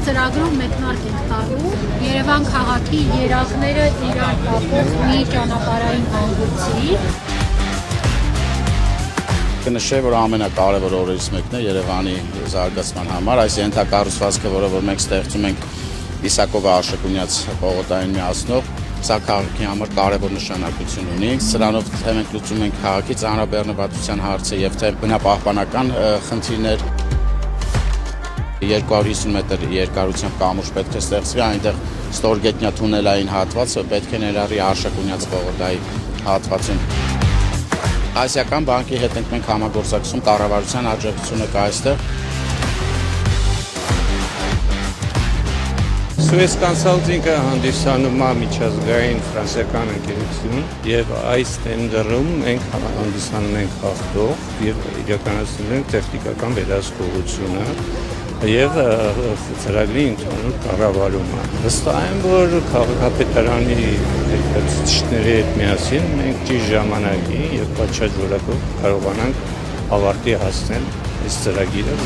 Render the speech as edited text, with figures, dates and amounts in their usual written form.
ծրագրով մեկնարկ ենք տալու Երևան քաղաքի երակները իրար կապող մի ճանապարհային հանգույցի։ Կնշեմ, որ ամենակարևոր օրերից մեկն է Երևանի զարգացման համար, այս ենթակառուցվածքը, որը որ մենք ստեղծում ենք Իսակովի Աշակունյաց պողոտային միացնող, սա քաղաքի համար կարևոր նշանակություն ունի։ Սրանով թե մենք լուծում ենք քաղաքի ծանրաբեռնվածության հարցը եւ թե բնապահպանական խնդիրներ 250 մետր երկարությամբ կամուրջ պետք է ստեղծվի, այնտեղ ստորգետնյա թունելային հատվածը պետք է ներառի Աշակունյաց պողոտայի հատվածում։ Ասիական բանկի հետ ենք մենք համագործակցում, կառավարության աջակցությունը կա այստեղ։ Suez Consulting-ը հանդիսանում է միջազգային ֆրանսիական ընկերություն եւ այս տենդերում մենք հանդիսանում ենք հաղթող եւ իրականացնում ենք տեխնիկական վերահսկողությունը եւ ծրագրի ընդհանուր կառավարումը։ Վստահ եմ, որ քաղաքապետարանի ներկայացուցիչների հետ միասին մենք ճիշտ ժամանակին եւ պատշաճ որակով կարողանանք ավարտի հասնել այս ծրագիրը։